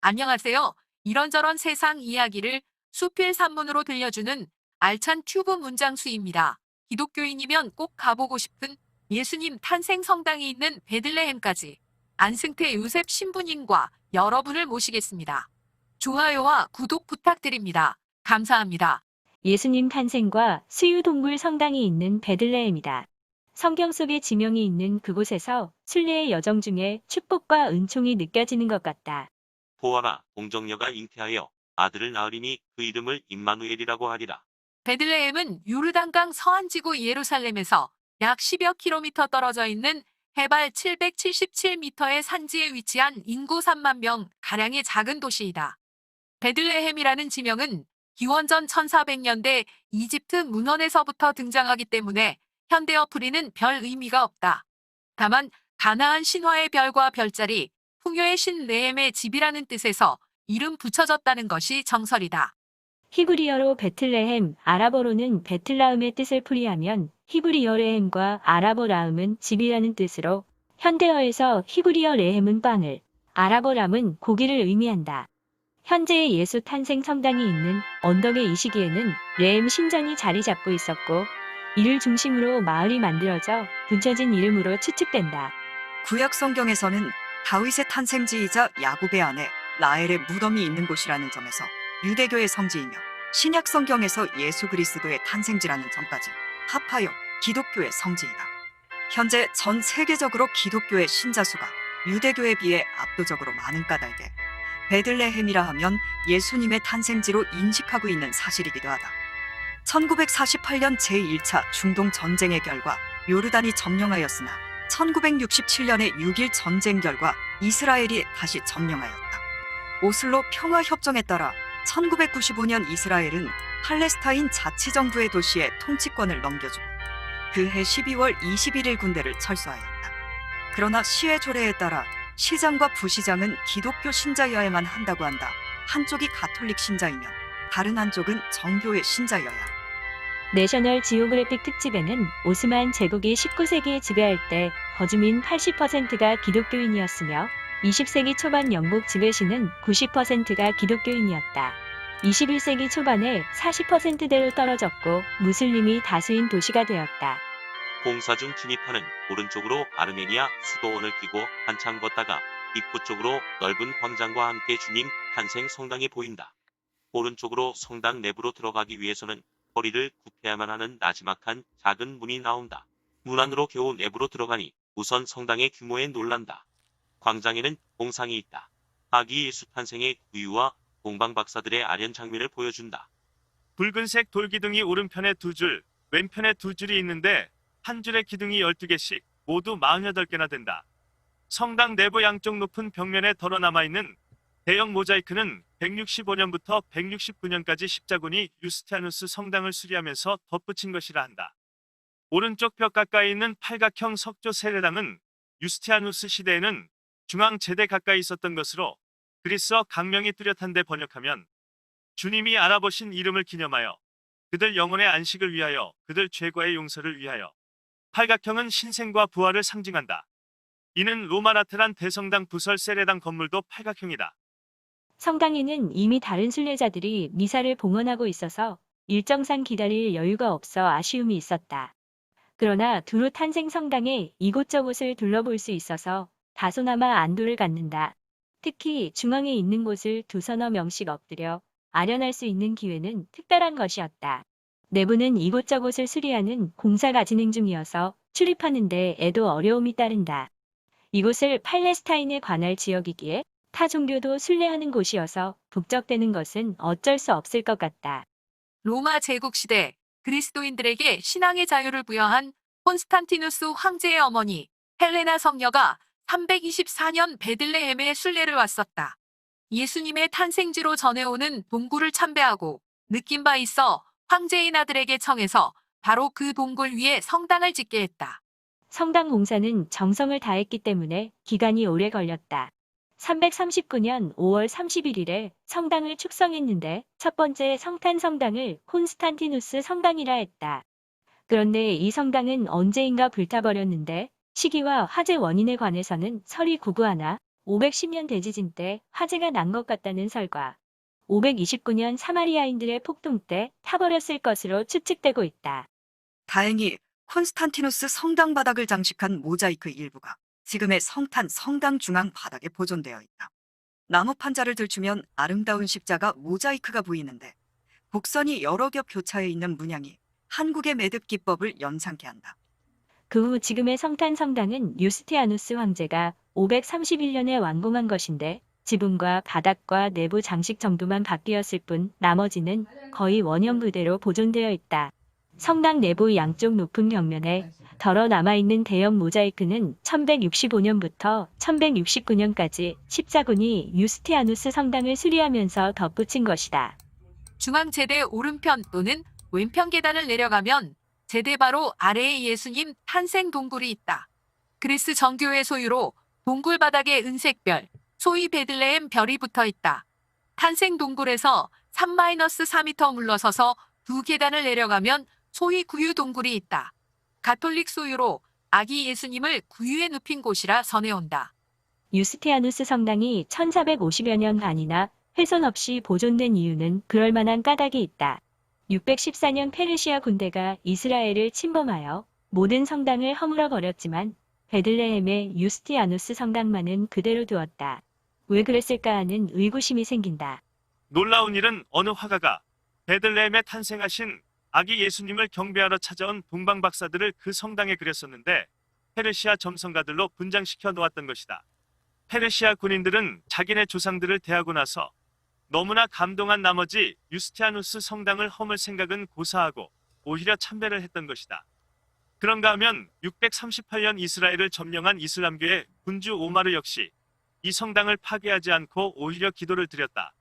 안녕하세요. 이런저런 세상 이야기를 수필산문으로 들려주는 알찬 튜브 문장수입니다. 기독교인이면 꼭 가보고 싶은 예수님 탄생 성당이 있는 베들레헴까지 안승태 요셉 신부님과 여러분을 모시겠습니다. 좋아요와 구독 부탁드립니다. 감사합니다. 예수님 탄생과 수유동물 성당이 있는 베들레헴이다. 성경 속의 지명이 있는 그곳에서 순례의 여정 중에 축복과 은총이 느껴지는 것 같다. 보아라, 공정녀가 잉태하여 아들을 낳으리니 그 이름을 임마누엘이라고 하리라. 베들레헴은 요르단강 서안지구 예루살렘에서 약 10여 킬로미터 떨어져 있는 해발 777m의 산지에 위치한 인구 3만 명 가량의 작은 도시이다. 베들레헴이라는 지명은 기원전 1400년대 이집트 문헌에서부터 등장하기 때문에 현대어 풀이는 별 의미가 없다. 다만 가나안 신화의 별과 별자리, 풍요의 신 레헴의 집이라는 뜻에서 이름 붙여졌다는 것이 정설이다. 히브리어로 베틀레헴, 아랍어로는 베틀라움의 뜻을 풀이하면 히브리어 레헴과 아랍어 라움은 집이라는 뜻으로 현대어에서 히브리어 레헴은 빵을, 아랍어 람은 고기를 의미한다. 현재의 예수 탄생 성당이 있는 언덕의 이 시기에는 레헴 신전이 자리 잡고 있었고 이를 중심으로 마을이 만들어져 붙여진 이름으로 추측된다. 구약 성경에서는 다윗의 탄생지이자 야곱의 아내 라헬의 무덤이 있는 곳이라는 점에서 유대교의 성지이며 신약 성경에서 예수 그리스도의 탄생지라는 점까지 합하여 기독교의 성지이다. 현재 전 세계적으로 기독교의 신자 수가 유대교에 비해 압도적으로 많은 까닭에 베들레헴이라 하면 예수님의 탄생지로 인식하고 있는 사실이기도 하다. 1948년 제1차 중동 전쟁의 결과 요르단이 점령하였으나 1967년의 6.1 전쟁 결과 이스라엘이 다시 점령하였다. 오슬로 평화협정에 따라 1995년 이스라엘은 팔레스타인 자치정부의 도시에 통치권을 넘겨주고 그해 12월 21일 군대를 철수하였다. 그러나 시의 조례에 따라 시장과 부시장은 기독교 신자여야만 한다고 한다. 한쪽이 가톨릭 신자이면 다른 한쪽은 정교의 신자여야 한다. 내셔널 지오그래픽 특집에는 오스만 제국이 19세기에 지배할 때 거주민 80%가 기독교인이었으며 20세기 초반 영국 지배시는 90%가 기독교인이었다. 21세기 초반에 40%대로 떨어졌고 무슬림이 다수인 도시가 되었다. 공사 중 진입하는 오른쪽으로 아르메니아 수도원을 끼고 한참 걷다가 입구 쪽으로 넓은 광장과 함께 주님 탄생 성당이 보인다. 오른쪽으로 성당 내부로 들어가기 위해서는 허리를 굽혀야만 하는 나지막한 작은 문이 나온다. 문 안으로 겨우 내부로 들어가니 우선 성당의 규모에 놀란다. 광장에는 공상이 있다. 아기 예수 탄생의 구유와 공방 박사들의 아련 장면을 보여준다. 붉은색 돌기둥이 오른편에 2줄, 왼편에 2줄이 있는데 한 줄에 기둥이 12개씩 모두 48개나 된다. 성당 내부 양쪽 높은 벽면에 덜어 남아있는 대형 모자이크는 165년부터 169년까지 십자군이 유스티아누스 성당을 수리하면서 덧붙인 것이라 한다. 오른쪽 벽 가까이 있는 팔각형 석조 세례당은 유스티아누스 시대에는 중앙 제대 가까이 있었던 것으로 그리스어 강명이 뚜렷한데 번역하면 주님이 알아보신 이름을 기념하여 그들 영혼의 안식을 위하여 그들 죄과의 용서를 위하여. 팔각형은 신생과 부활을 상징한다. 이는 로마 라테란 대성당 부설 세례당 건물도 팔각형이다. 성당에는 이미 다른 순례자들이 미사를 봉헌하고 있어서 일정상 기다릴 여유가 없어 아쉬움이 있었다. 그러나 두루 탄생 성당에 이곳저곳을 둘러볼 수 있어서 다소나마 안도를 갖는다. 특히 중앙에 있는 곳을 두서너 명씩 엎드려 아련할 수 있는 기회는 특별한 것이었다. 내부는 이곳저곳을 수리하는 공사가 진행 중이어서 출입하는데 애도 어려움이 따른다. 이곳을 팔레스타인에 관할 지역이기에 타 종교도 순례하는 곳이어서 북적대는 것은 어쩔 수 없을 것 같다. 로마 제국 시대 그리스도인들에게 신앙의 자유를 부여한 콘스탄티누스 황제의 어머니 헬레나 성녀가 324년 베들레헴에 순례를 왔었다. 예수님의 탄생지로 전해오는 동굴을 참배하고 느낀 바 있어 황제인 아들에게 청해서 바로 그 동굴 위에 성당을 짓게 했다. 성당 공사는 정성을 다했기 때문에 기간이 오래 걸렸다. 339년 5월 31일에 성당을 축성했는데 첫 번째 성탄 성당을 콘스탄티누스 성당이라 했다. 그런데 이 성당은 언제인가 불타버렸는데 시기와 화재 원인에 관해서는 설이 구구하나 510년 대지진 때 화재가 난 것 같다는 설과 529년 사마리아인들의 폭동 때 타버렸을 것으로 추측되고 있다. 다행히 콘스탄티누스 성당 바닥을 장식한 모자이크 일부가 지금의 성탄 성당 중앙 바닥에 보존되어 있다. 나무 판자를 들추면 아름다운 십자가 모자이크가 보이는데 곡선이 여러 겹 교차해 있는 문양이 한국의 매듭 기법을 연상케 한다. 그 후 지금의 성탄 성당은 유스티아누스 황제가 531년에 완공한 것인데 지붕과 바닥과 내부 장식 정도만 바뀌었을 뿐 나머지는 거의 원형 그대로 보존되어 있다. 성당 내부 양쪽 높은 벽면에 덜어 남아있는 대형 모자이크는 1165년부터 1169년까지 십자군이 유스티아누스 성당을 수리하면서 덧붙인 것이다. 중앙 제대 오른편 또는 왼편 계단을 내려가면 제대 바로 아래에 예수님 탄생 동굴이 있다. 그리스 정교회 소유로 동굴 바닥에 은색별, 소위 베들레헴 별이 붙어 있다. 탄생 동굴에서 3-4m 물러서서 두 계단을 내려가면 소위 구유 동굴이 있다. 가톨릭 소유로 아기 예수님을 구유에 눕힌 곳이라 전해온다. 유스티아누스 성당이 1450여 년 반이나 훼손 없이 보존된 이유는 그럴 만한 까닭이 있다. 614년 페르시아 군대가 이스라엘을 침범하여 모든 성당을 허물어 버렸지만 베들레헴의 유스티아누스 성당만은 그대로 두었다. 왜 그랬을까 하는 의구심이 생긴다. 놀라운 일은 어느 화가가 베들레헴에 탄생하신 아기 예수님을 경배하러 찾아온 동방 박사들을 그 성당에 그렸었는데 페르시아 점성가들로 분장시켜 놓았던 것이다. 페르시아 군인들은 자기네 조상들을 대하고 나서 너무나 감동한 나머지 유스티아누스 성당을 허물 생각은 고사하고 오히려 참배를 했던 것이다. 그런가 하면 638년 이스라엘을 점령한 이슬람교의 군주 오마르 역시 이 성당을 파괴하지 않고 오히려 기도를 드렸다.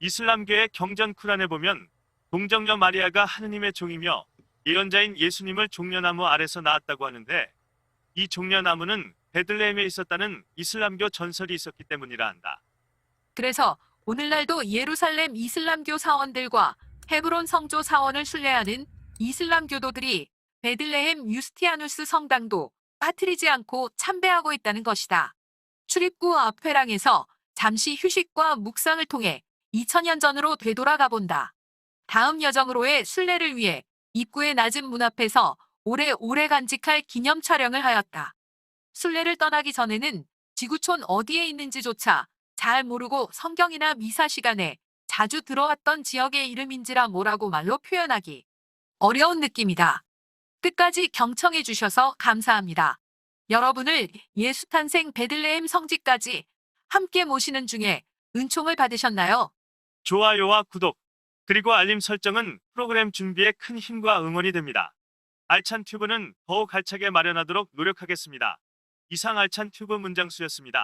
이슬람교의 경전 쿠란에 보면 동정녀 마리아가 하느님의 종이며 예언자인 예수님을 종려나무 아래서 낳았다고 하는데 이 종려나무는 베들레헴에 있었다는 이슬람교 전설이 있었기 때문이라 한다. 그래서 오늘날도 예루살렘 이슬람교 사원들과 헤브론 성조 사원을 순례하는 이슬람교도들이 베들레헴 유스티아누스 성당도 빠뜨리지 않고 참배하고 있다는 것이다. 출입구 앞 회랑에서 잠시 휴식과 묵상을 통해 2000년 전으로 되돌아가 본다. 다음 여정으로의 순례를 위해 입구의 낮은 문 앞에서 오래 간직할 기념 촬영을 하였다. 순례를 떠나기 전에는 지구촌 어디에 있는지조차 잘 모르고 성경이나 미사 시간에 자주 들어왔던 지역의 이름인지라 뭐라고 말로 표현하기 어려운 느낌이다. 끝까지 경청해 주셔서 감사합니다. 여러분을 예수 탄생 베들레헴 성지까지 함께 모시는 중에 은총을 받으셨나요? 좋아요와 구독, 그리고 알림 설정은 프로그램 준비에 큰 힘과 응원이 됩니다. 알찬 튜브는 더욱 알차게 마련하도록 노력하겠습니다. 이상 알찬 튜브 문장수였습니다.